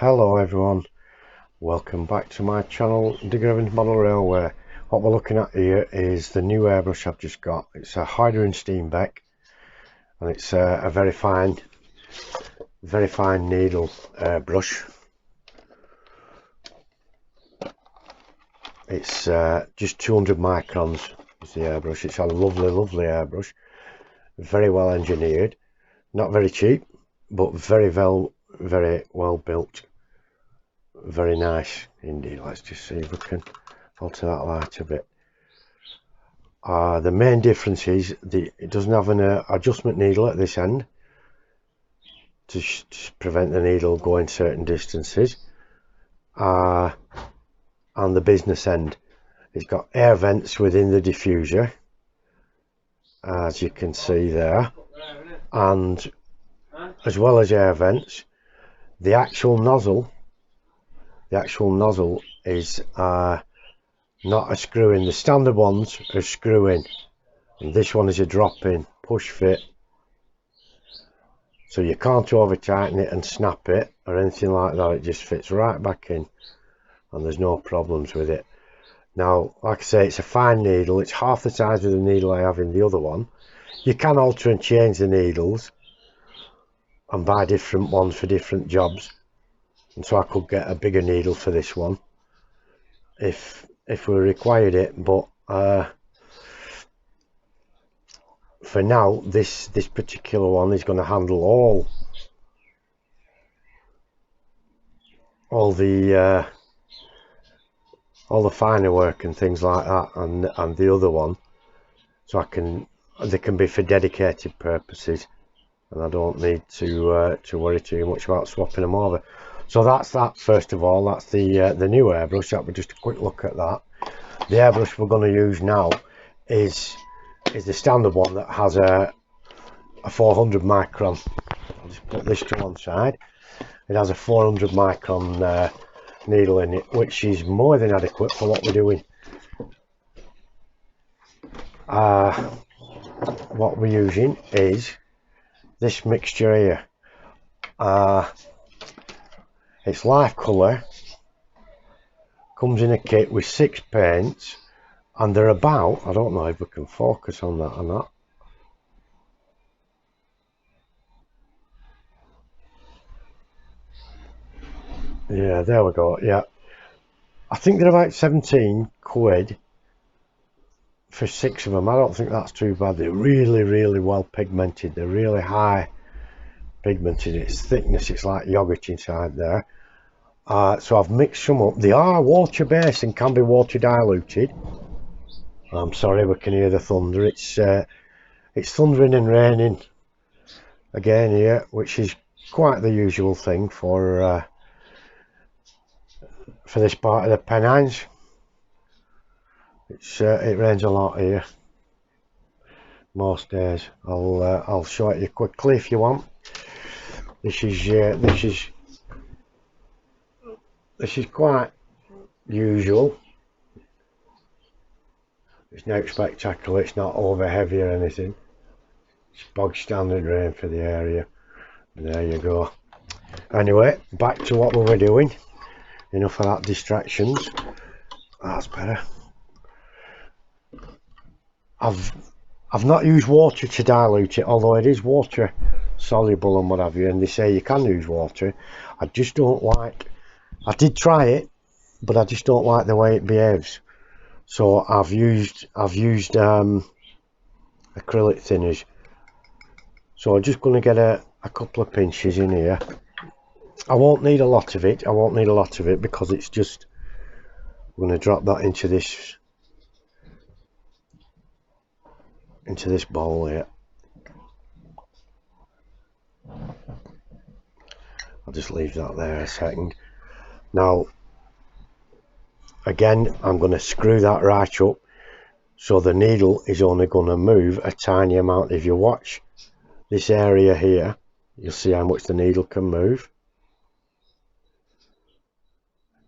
Hello everyone, welcome back to my channel, Digger Evans Model Railway. What we're looking at here is the new airbrush I've just got. It's a Hyder and Steenbeck, and it's a very fine needle brush. It's just 200 microns is the airbrush. It's a lovely airbrush, very well engineered, not very cheap, but very well built. Very nice indeed. Let's just see if we can alter that light a bit. The main difference is it doesn't have an adjustment needle at this end to prevent the needle going certain distances, and the business end, it's got air vents within the diffuser, as you can see there, and as well as air vents, the actual nozzle is not a screw in. The standard ones are screw in, and this one is a drop in push fit, so you can't over tighten it and snap it or anything like that. It just fits right back in and there's no problems with it. Now, like I say, it's a fine needle. It's half the size of the needle I have in the other one. You can alter and change the needles and buy different ones for different jobs, and so I could get a bigger needle for this one if we required it, but for now this particular one is going to handle all the finer work and things like that, and the other one, so they can be for dedicated purposes, and I don't need to worry too much about swapping them over. So that's that. First of all, that's the new airbrush. That was just a quick look at that. The airbrush we're going to use now is the standard one that has a 400 micron. I'll just put this to one side. It has a 400 micron needle in it, which is more than adequate for what we're doing. What we're using is this mixture here. It's lifecolour, comes in a kit with 6 paints, and they're about, I don't know if we can focus on that or not. Yeah, there we go. Yeah, I think they're about 17 quid for 6 of them. I don't think that's too bad. They're really well pigmented. They're really high pigmented. Its thickness, it's like yogurt inside there. So I've mixed some up. They are water based and can be water diluted. I'm sorry, we can hear the thunder. It's thundering and raining again here, which is quite the usual thing for this part of the Pennines. It rains a lot here most days. I'll show it you quickly if you want. This is quite usual. It's not spectacular, it's not over heavy or anything. It's bog standard rain for the area. And there you go. Anyway, back to what we were doing. Enough of that distractions. That's better. I've not used water to dilute it, although it is water soluble and what have you, and they say you can use water. I just don't like, I did try it, but I just don't like the way it behaves. So I've used acrylic thinners. So I'm just going to get a couple of pinches in here. I won't need a lot of it. Because it's just, I'm going to drop that into this bowl here. I'll just leave that there a second. Now again, I'm going to screw that right up so the needle is only going to move a tiny amount. If you watch this area here, you'll see how much the needle can move.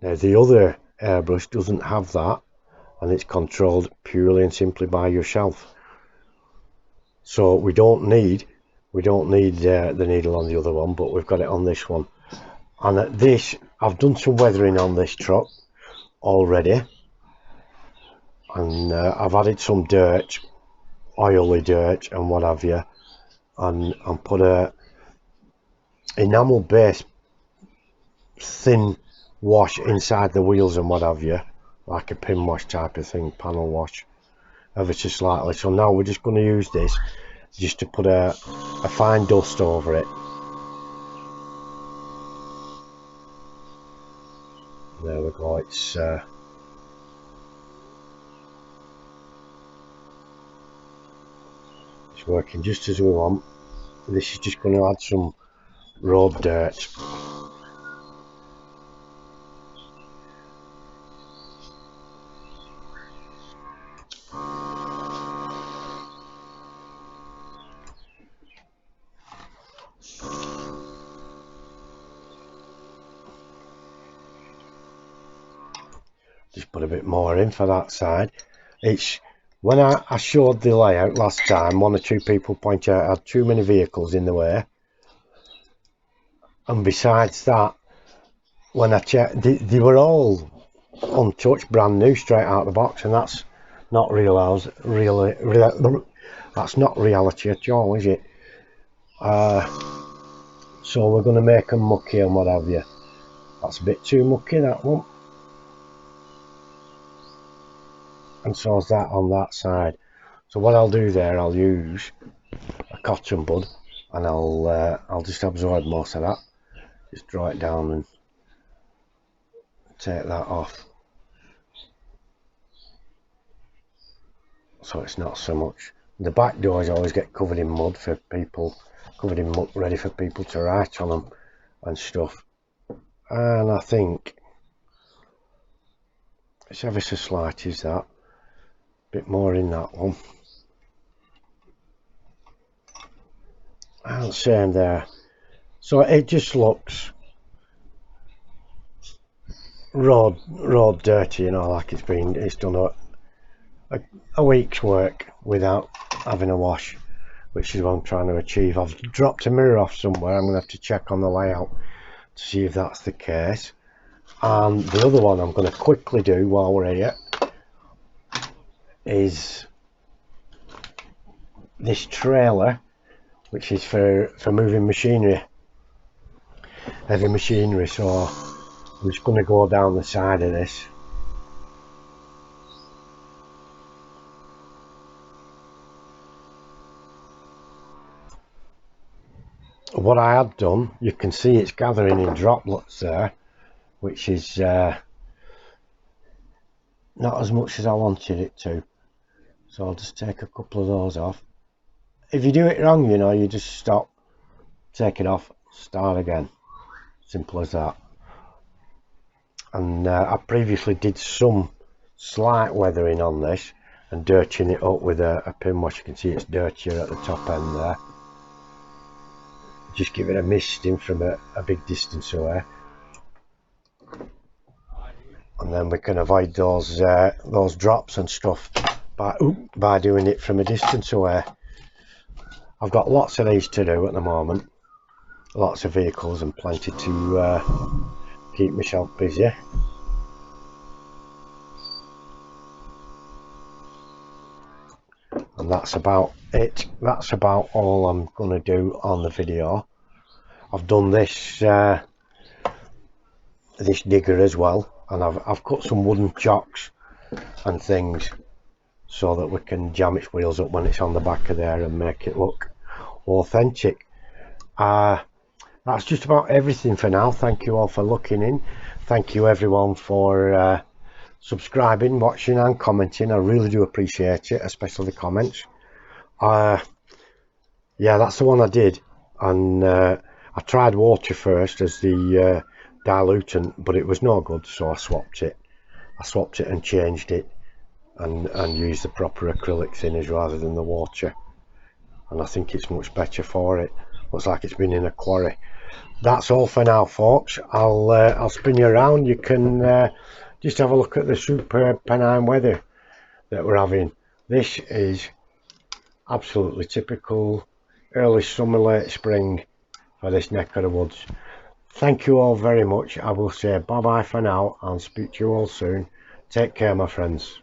Now the other airbrush doesn't have that, and it's controlled purely and simply by yourself. So we don't need the needle on the other one, but we've got it on this one. And at this, I've done some weathering on this truck already, and I've added some dirt, oily dirt and what have you, and put a enamel base thin wash inside the wheels and what have you, like a pin wash type of thing, panel wash, ever so slightly. So now we're just going to use this just to put a fine dust over it. There we go. It's working just as we want. This is just going to add some road dirt. Just put a bit more in for that side. It's when I showed the layout last time, one or two people pointed out I had too many vehicles in the way, and besides that, when I checked, they were all untouched, brand new, straight out of the box, and that's not that's not reality at all, is it? So we're going to make them mucky and what have you. That's a bit too mucky, that one. And so is that on that side. So what I'll do there, I'll use a cotton bud, and I'll just absorb most of that. Just draw it down and take that off, so it's not so much. The back doors always get covered in mud for people, covered in muck, ready for people to write on them and stuff. And I think it's ever so slight, is that bit more in that one, and same there. So it just looks road dirty, you know, like it's done a week's work without having a wash, which is what I'm trying to achieve. I've dropped a mirror off somewhere. I'm going to have to check on the layout to see if that's the case. And the other one I'm going to quickly do while we're here is this trailer, which is for moving machinery, heavy machinery. So I'm just going to go down the side of this. What I had done, you can see it's gathering in droplets there, which is not as much as I wanted it to. So I'll just take a couple of those off. If you do it wrong, you know, you just stop, take it off, start again. Simple as that. And I previously did some slight weathering on this and dirtying it up with a pin wash. You can see it's dirtier at the top end there. Just give it a misting from a big distance away, and then we can avoid those drops and stuff by doing it from a distance away. I've got lots of these to do at the moment, lots of vehicles and plenty to keep myself busy. And that's about it. That's about all I'm going to do on the video. I've done this this digger as well, and I've cut some wooden chocks and things so that we can jam its wheels up when it's on the back of there and make it look authentic. That's just about everything for now. Thank you all for looking in. Thank you everyone for subscribing, watching and commenting. I really do appreciate it, especially the comments. Yeah, that's the one I did, and I tried water first as the dilutant, but it was no good, so I swapped it and changed it and used the proper acrylic thinners rather than the water, and I think it's much better for it. Looks like it's been in a quarry. That's all for now, folks. I'll spin you around. You can just have a look at the superb Pennine weather that we're having. This is absolutely typical early summer, late spring for this neck of the woods. Thank you all very much. I will say bye bye for now and speak to you all soon. Take care, my friends.